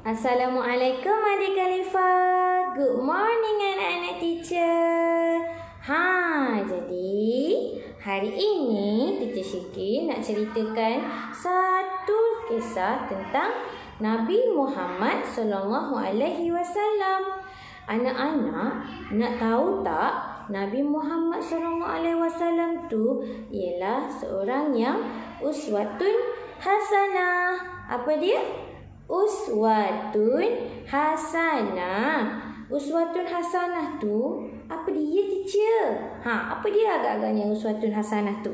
Assalamualaikum adik Khalifa. Good morning anak-anak teacher. Jadi hari ini Teacher Syikri nak ceritakan satu kisah tentang Nabi Muhammad sallallahu alaihi wasallam. Anak-anak nak tahu tak Nabi Muhammad sallallahu alaihi wasallam tu ialah seorang yang uswatun hasanah. Apa dia? Uswatun hasanah. Uswatun hasanah tu apa dia, teacher? Apa dia agak-agaknya uswatun hasanah tu?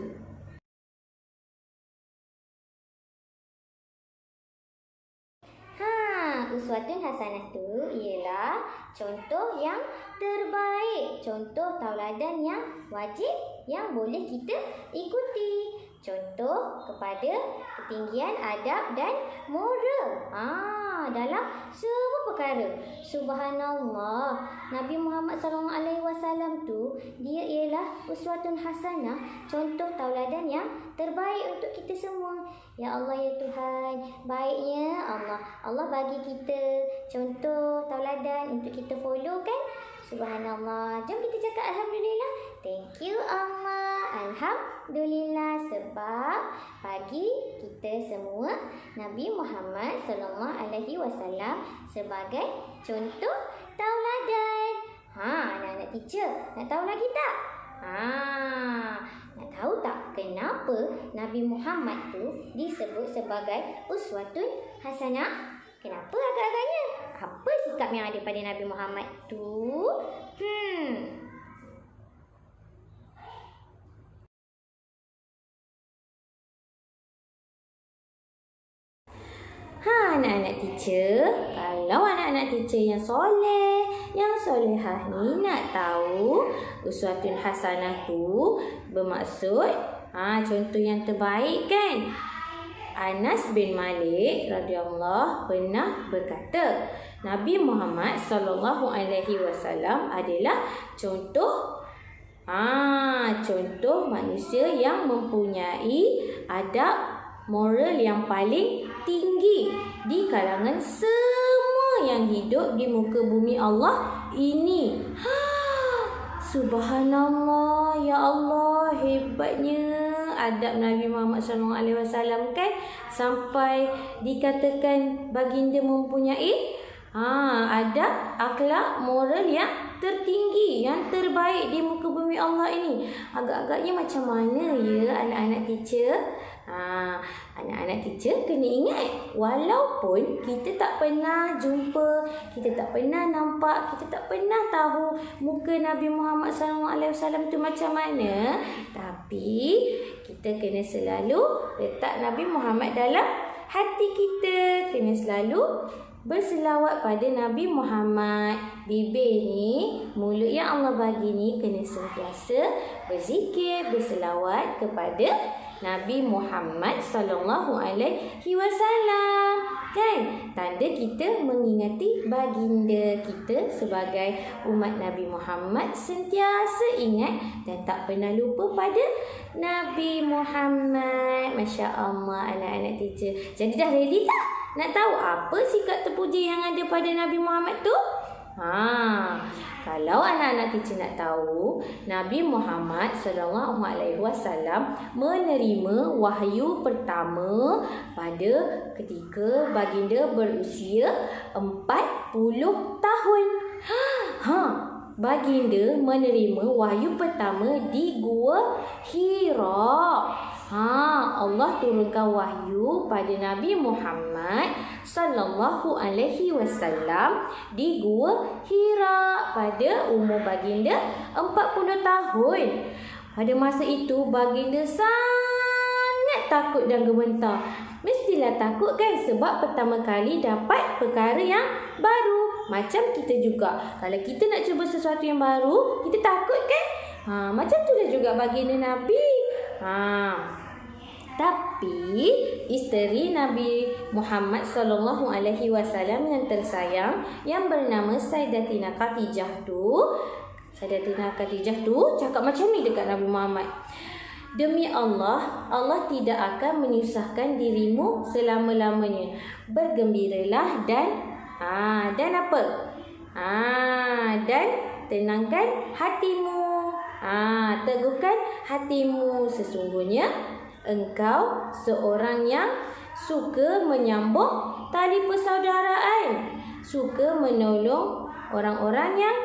Uswatun hasanah tu ialah contoh yang terbaik, contoh tauladan yang wajib yang boleh kita ikuti. Contoh kepada ketinggian adab dan moral dalam semua perkara. Subhanallah, Nabi Muhammad SAW tu dia ialah uswatun hasanah, contoh tauladan yang terbaik untuk kita semua. Ya Allah, ya Tuhan, baiknya Allah bagi kita contoh tauladan untuk kita follow kan. Subhanallah. Jom kita cakap Alhamdulillah. Thank you Allah. Alhamdulillah sebab bagi kita semua Nabi Muhammad SAW sebagai contoh tauladan. Anak-anak teacher, nak tahu lagi tak? Nak tahu tak kenapa Nabi Muhammad tu disebut sebagai uswatun hasanah? Kenapa agak-agaknya? Apa sikap yang ada pada Nabi Muhammad tu? Anak-anak teacher, kalau anak-anak teacher yang soleh, yang solehah ni nak tahu uswatun hasanah tu bermaksud contoh yang terbaik kan? Anas bin Malik radhiyallahu pernah berkata, Nabi Muhammad sallallahu alaihi wasallam adalah contoh manusia yang mempunyai adab moral yang paling tinggi di kalangan semua yang hidup di muka bumi Allah ini. Subhanallah, ya Allah, hebatnya adab Nabi Muhammad SAW kan, sampai dikatakan baginda mempunyai adab akhlak moral yang tertinggi, yang terbaik di muka bumi Allah ini. Agak-agaknya macam mana ya anak-anak teacher? Anak-anak teacher kena ingat, walaupun kita tak pernah jumpa, kita tak pernah nampak, kita tak pernah tahu muka Nabi Muhammad SAW tu macam mana, tapi kita kena selalu letak Nabi Muhammad dalam hati kita. Kena selalu berselawat pada Nabi Muhammad. Bibir ni, mulut yang Allah bagi ni kena sentiasa berzikir, berselawat kepada Nabi Muhammad sallallahu alaihi wasallam. Kan? Tanda kita mengingati baginda kita sebagai umat Nabi Muhammad, sentiasa ingat dan tak pernah lupa pada Nabi Muhammad. Masya Allah anak-anak teacher. Jadi dah ready tak? Nak tahu apa sikap terpuji yang ada pada Nabi Muhammad tu? Kalau anak-anak teacher nak tahu, Nabi Muhammad SAW menerima wahyu pertama pada ketika baginda berusia 40 tahun. Baginda menerima wahyu pertama di Gua Hira. Allah turunkan wahyu pada Nabi Muhammad sallallahu alaihi wasallam di Gua Hira pada umur baginda 40 tahun. Pada masa itu baginda sangat takut dan gemetar. Mestilah takut kan, sebab pertama kali dapat perkara yang baru. Macam kita juga, kalau kita nak cuba sesuatu yang baru, kita takut kan? Macam tu dah juga baginda Nabi. Tapi isteri Nabi Muhammad sallallahu alaihi wasallam yang tersayang yang bernama Sayyidatina Khadijah tu cakap macam ni dekat Nabi Muhammad. Demi Allah, Allah tidak akan menyusahkan dirimu selama-lamanya. Bergembiralah dan Dan apa? Dan tenangkan hatimu. Teguhkan hatimu. Sesungguhnya engkau seorang yang suka menyambung tali persaudaraan, suka menolong orang-orang yang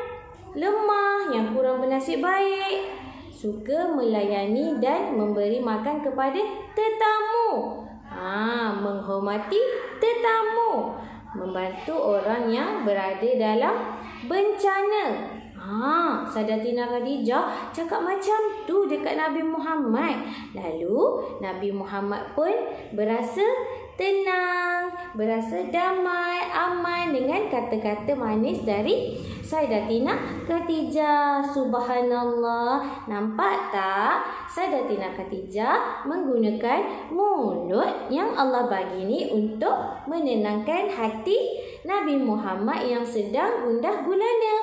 lemah, yang kurang bernasib baik, suka melayani dan memberi makan kepada tetamu, menghormati tetamu, membantu orang yang berada dalam bencana. Sayyidatina Khadijah cakap macam tu dekat Nabi Muhammad. Lalu Nabi Muhammad pun berasa tenang, berasa damai, aman dengan kata-kata manis dari Sayyidatina Khadijah. Subhanallah. Nampak tak? Sayyidatina Khadijah menggunakan mulut yang Allah bagi ni untuk menenangkan hati Nabi Muhammad yang sedang gundah gulana.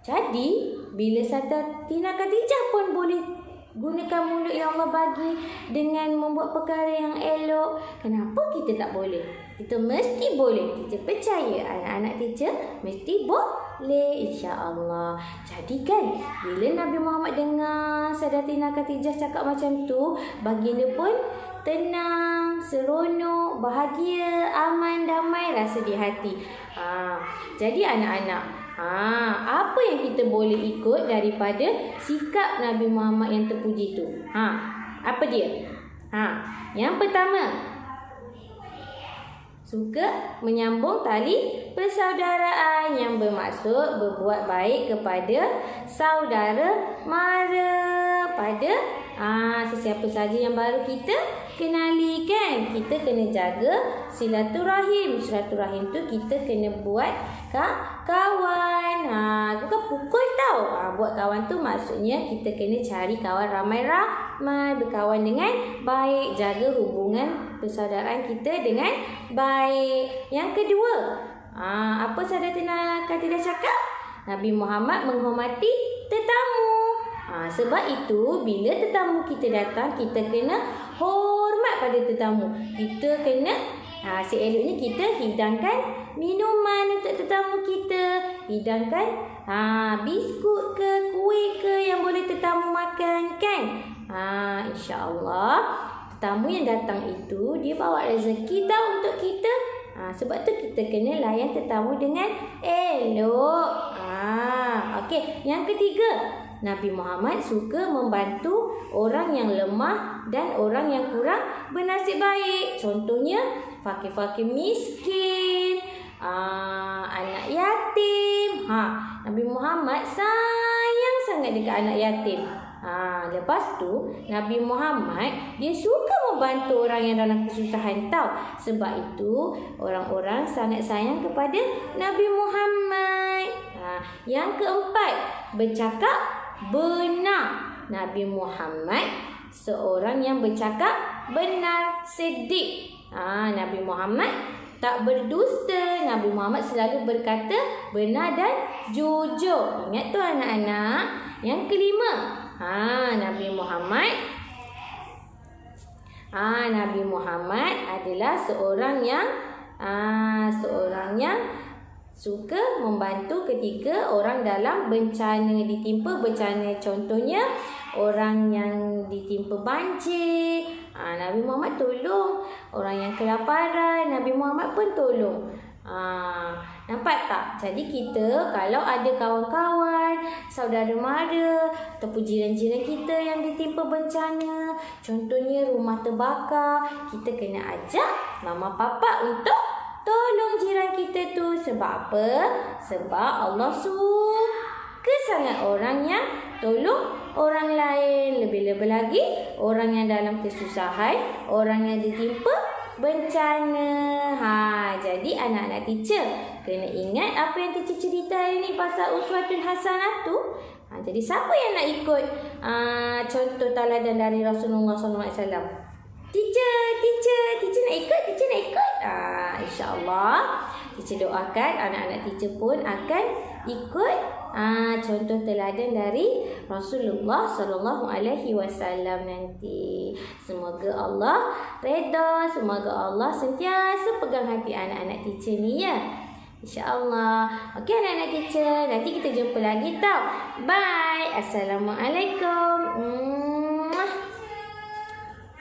Jadi, bila Sayyidatina Khadijah pun boleh gunakan mulut yang Allah bagi dengan membuat perkara yang elok, kenapa kita tak boleh? Kita mesti boleh. Kita percaya anak-anak teacher mesti boleh, insya-Allah. Jadi kan, bila Nabi Muhammad dengar Sayyidatina Khadijah cakap macam tu, baginda pun tenang, seronok, bahagia, aman, damai rasa di hati. Jadi anak-anak, apa yang kita boleh ikut daripada sikap Nabi Muhammad yang terpuji tu? Apa dia? Yang pertama, suka menyambung tali persaudaraan, yang bermaksud berbuat baik kepada saudara mara, pada sesiapa saja yang baru kita kenali kan. Kita kena jaga silaturahim. Silaturahim tu kita kena buat kawan. Bukan pukul tau. Buat kawan tu maksudnya kita kena cari kawan ramai-ramai, berkawan dengan baik, jaga hubungan persaudaraan kita dengan baik. Yang kedua, apa Sayyidatina Khadijah cakap? Nabi Muhammad menghormati tetamu. Sebab itu bila tetamu kita datang, kita kena hormat pada tetamu. Kita kena seeloknya kita hidangkan minuman untuk tetamu kita. Hidangkan biskut ke, kuih ke yang boleh tetamu makan kan. InsyaAllah tetamu yang datang itu dia bawa rezeki tau untuk kita. Sebab tu kita kena layan tetamu dengan elok. Okey, yang ketiga, Nabi Muhammad suka membantu orang yang lemah dan orang yang kurang bernasib baik. Contohnya, fakir-fakir miskin, anak yatim. Nabi Muhammad sayang sangat dekat anak yatim. Lepas tu, Nabi Muhammad dia suka membantu orang yang dalam kesusahan tau. Sebab itu, orang-orang sangat sayang kepada Nabi Muhammad. Yang keempat, bercakap benar. Nabi Muhammad seorang yang bercakap benar, sedik. Nabi Muhammad tak berdusta. Nabi Muhammad selalu berkata benar dan jujur. Ingat tu anak-anak. Yang kelima, Nabi Muhammad adalah seorang yang suka membantu ketika orang dalam bencana, ditimpa bencana. Contohnya, orang yang ditimpa banjir, Nabi Muhammad tolong. Orang yang kelaparan, Nabi Muhammad pun tolong. Nampak tak? Jadi kita kalau ada kawan-kawan, saudara mara ataupun jiran-jiran kita yang ditimpa bencana, contohnya rumah terbakar, kita kena ajak mama papa untuk tolong jiran kita tu. Sebab apa? Sebab Allah suka sangat orang yang tolong orang lain. Lebih-lebih lagi orang yang dalam kesusahan, orang yang ditimpa bencana. Jadi anak-anak teacher kena ingat apa yang teacher cerita hari ni pasal uswatun hasanah tu. Jadi siapa yang nak ikut contoh teladan dari Rasulullah SAW? Teacher nak ikut, InsyaAllah teacher doakan anak-anak teacher pun akan ikut Contoh teladan dari Rasulullah sallallahu alaihi wasallam nanti. Semoga Allah redha, semoga Allah sentiasa pegang hati anak-anak teacher ni ya. InsyaAllah. Okey anak-anak teacher, nanti kita jumpa lagi tau. Bye. Assalamualaikum.